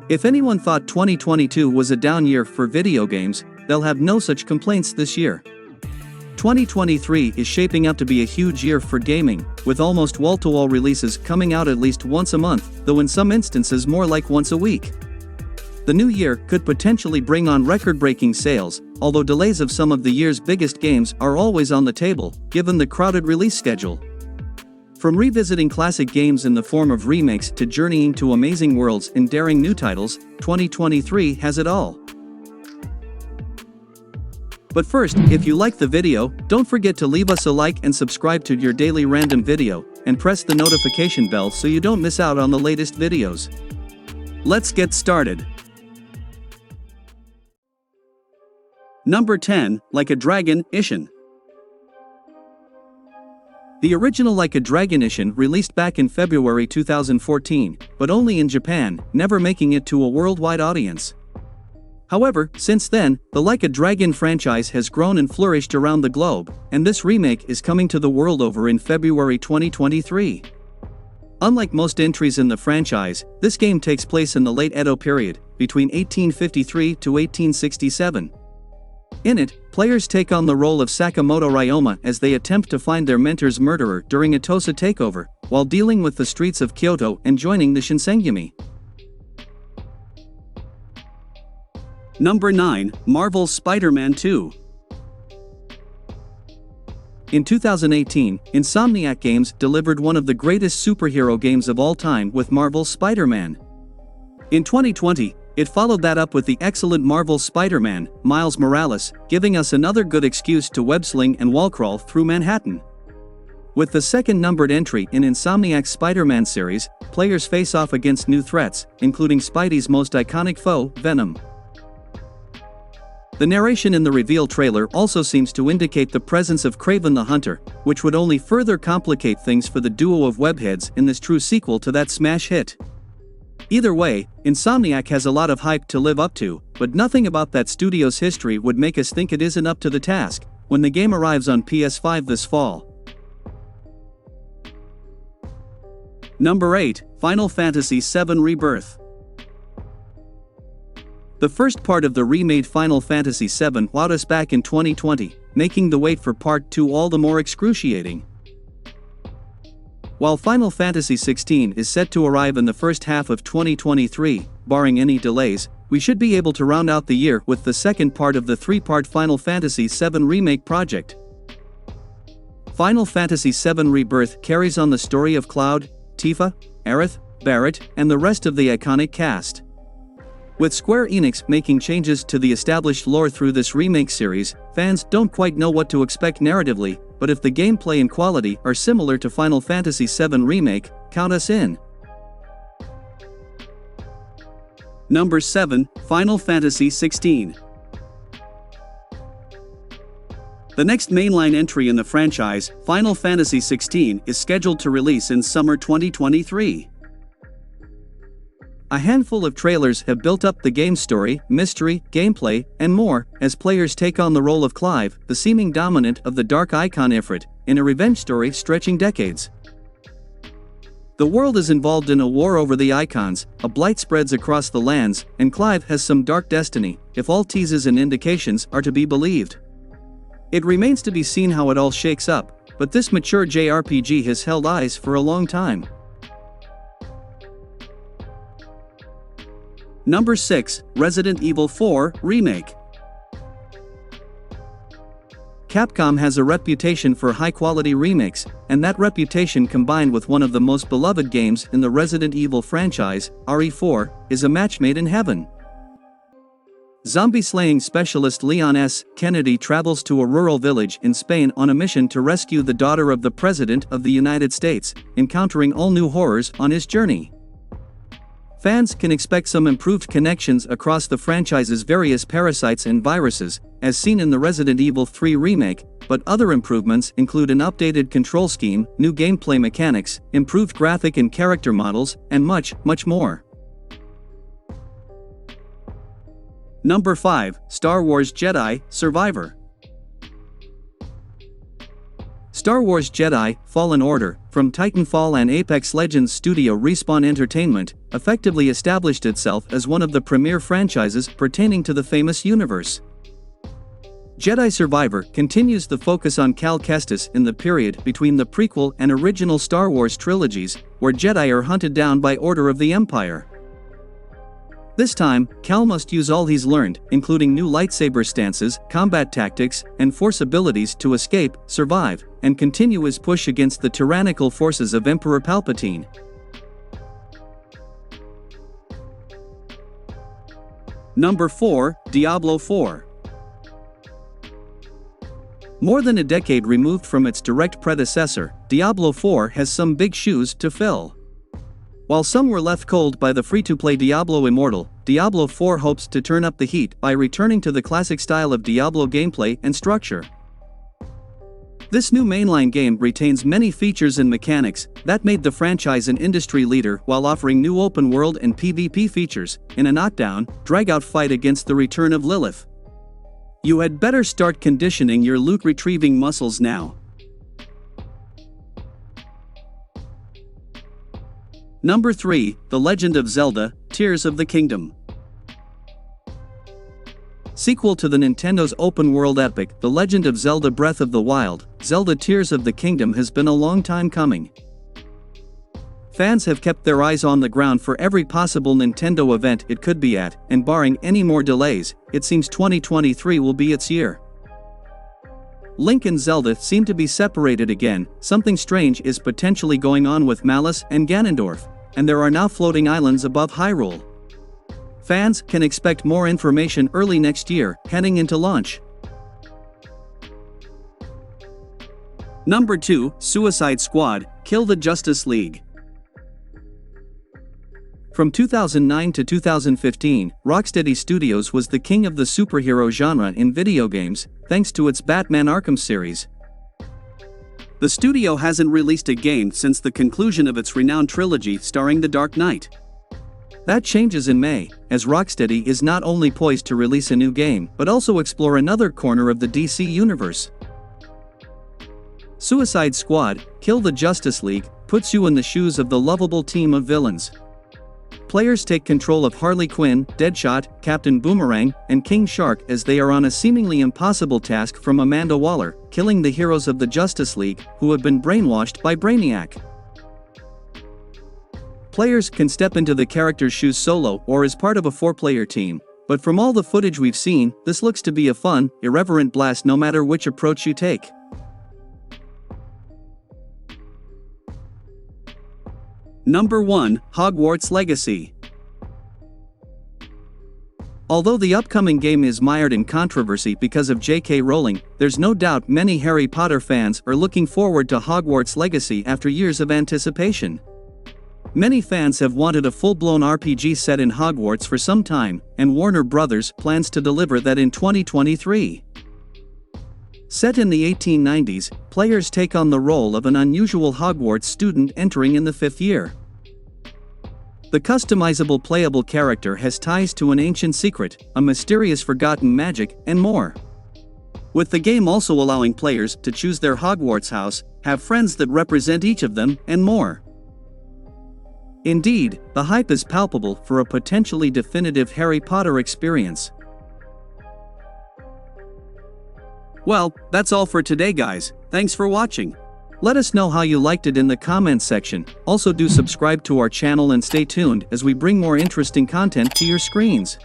If anyone thought 2022 was a down year for video games, they'll have no such complaints this year. 2023 is shaping up to be a huge year for gaming, with almost wall-to-wall releases coming out at least once a month, though in some instances more like once a week. The new year could potentially bring on record-breaking sales, although delays of some of the year's biggest games are always on the table, given the crowded release schedule. From revisiting classic games in the form of remakes to journeying to amazing worlds and daring new titles, 2023 has it all. But first, if you like the video, don't forget to leave us a like and subscribe to your daily random video, and press the notification bell so you don't miss out on the latest videos. Let's get started. Number 10, Like a Dragon, Ishin. The original Like a Dragon Ishin released back in February 2014, but only in Japan, never making it to a worldwide audience. However, since then, the Like a Dragon franchise has grown and flourished around the globe, and this remake is coming to the world over in February 2023. Unlike most entries in the franchise, this game takes place in the late Edo period, between 1853 to 1867. In it, players take on the role of Sakamoto Ryoma as they attempt to find their mentor's murderer during a Tosa takeover, while dealing with the streets of Kyoto and joining the Shinsengumi. Number 9, Marvel's Spider-Man 2. In 2018, Insomniac Games delivered one of the greatest superhero games of all time with Marvel's Spider-Man. In 2020, it followed that up with the excellent Marvel's Spider-Man, Miles Morales, giving us another good excuse to web-sling and wall-crawl through Manhattan. With the second numbered entry in Insomniac's Spider-Man series, players face off against new threats, including Spidey's most iconic foe, Venom. The narration in the reveal trailer also seems to indicate the presence of Kraven the Hunter, which would only further complicate things for the duo of webheads in this true sequel to that smash hit. Either way, Insomniac has a lot of hype to live up to, but nothing about that studio's history would make us think it isn't up to the task when the game arrives on PS5 this fall. Number 8, Final Fantasy VII Rebirth. The first part of the remade Final Fantasy VII wowed us back in 2020, making the wait for Part 2 all the more excruciating. While Final Fantasy XVI is set to arrive in the first half of 2023, barring any delays, we should be able to round out the year with the second part of the three-part Final Fantasy VII Remake project. Final Fantasy VII Rebirth carries on the story of Cloud, Tifa, Aerith, Barret, and the rest of the iconic cast. With Square Enix making changes to the established lore through this remake series, fans don't quite know what to expect narratively, but if the gameplay and quality are similar to Final Fantasy VII Remake, count us in. Number 7, Final Fantasy XVI. The next mainline entry in the franchise, Final Fantasy XVI, is scheduled to release in summer 2023. A handful of trailers have built up the game's story, mystery, gameplay, and more, as players take on the role of Clive, the seeming dominant of the Dark Icon Ifrit, in a revenge story stretching decades. The world is involved in a war over the icons, a blight spreads across the lands, and Clive has some dark destiny, if all teases and indications are to be believed. It remains to be seen how it all shakes up, but this mature JRPG has held eyes for a long time. Number 6, Resident Evil 4 Remake. Capcom has a reputation for high-quality remakes, and that reputation combined with one of the most beloved games in the Resident Evil franchise, RE4, is a match made in heaven. Zombie-slaying specialist Leon S. Kennedy travels to a rural village in Spain on a mission to rescue the daughter of the President of the United States, encountering all new horrors on his journey. Fans can expect some improved connections across the franchise's various parasites and viruses, as seen in the Resident Evil 3 remake, but other improvements include an updated control scheme, new gameplay mechanics, improved graphic and character models, and much, much more. Number 5, Star Wars Jedi Survivor. Star Wars Jedi Fallen Order, from Titanfall and Apex Legends studio Respawn Entertainment, effectively established itself as one of the premier franchises pertaining to the famous universe. Jedi Survivor continues the focus on Cal Kestis in the period between the prequel and original Star Wars trilogies, where Jedi are hunted down by order of the Empire. This time, Cal must use all he's learned, including new lightsaber stances, combat tactics, and Force abilities to escape, survive, and continue his push against the tyrannical forces of Emperor Palpatine. Number 4, Diablo 4. More than a decade removed from its direct predecessor, Diablo 4 has some big shoes to fill. While some were left cold by the free-to-play Diablo Immortal, Diablo 4 hopes to turn up the heat by returning to the classic style of Diablo gameplay and structure. This new mainline game retains many features and mechanics that made the franchise an industry leader while offering new open-world and PvP features in a knockdown, drag-out fight against the return of Lilith. You had better start conditioning your loot-retrieving muscles now. Number 3, The Legend of Zelda: Tears of the Kingdom. Sequel to the Nintendo's open-world epic, The Legend of Zelda: Breath of the Wild, Zelda Tears of the Kingdom has been a long time coming. Fans have kept their eyes on the ground for every possible Nintendo event it could be at, and barring any more delays, it seems 2023 will be its year. Link and Zelda seem to be separated again, something strange is potentially going on with Malus and Ganondorf, and there are now floating islands above Hyrule. Fans can expect more information early next year, heading into launch. Number 2, Suicide Squad: Kill the Justice League. From 2009 to 2015, Rocksteady Studios was the king of the superhero genre in video games, thanks to its Batman Arkham series. The studio hasn't released a game since the conclusion of its renowned trilogy starring The Dark Knight. That changes in May, as Rocksteady is not only poised to release a new game but also explore another corner of the DC universe. Suicide Squad: Kill the Justice League puts you in the shoes of the lovable team of villains. Players take control of Harley Quinn, Deadshot, Captain Boomerang, and King Shark as they are on a seemingly impossible task from Amanda Waller, killing the heroes of the Justice League, who have been brainwashed by Brainiac. Players can step into the character's shoes solo or as part of a 4-player team, but from all the footage we've seen, this looks to be a fun, irreverent blast no matter which approach you take. Number 1, Hogwarts Legacy. Although the upcoming game is mired in controversy because of J.K. Rowling, there's no doubt many Harry Potter fans are looking forward to Hogwarts Legacy after years of anticipation. Many fans have wanted a full-blown RPG set in Hogwarts for some time, and Warner Bros. Plans to deliver that in 2023. Set in the 1890s, players take on the role of an unusual Hogwarts student entering in the 5th year. The customizable playable character has ties to an ancient secret, a mysterious forgotten magic, and more. With the game also allowing players to choose their Hogwarts house, have friends that represent each of them, and more. Indeed, the hype is palpable for a potentially definitive Harry Potter experience. Well, that's all for today, guys. Thanks for watching. Let us know how you liked it in the comments section. Also do subscribe to our channel and stay tuned as we bring more interesting content to your screens.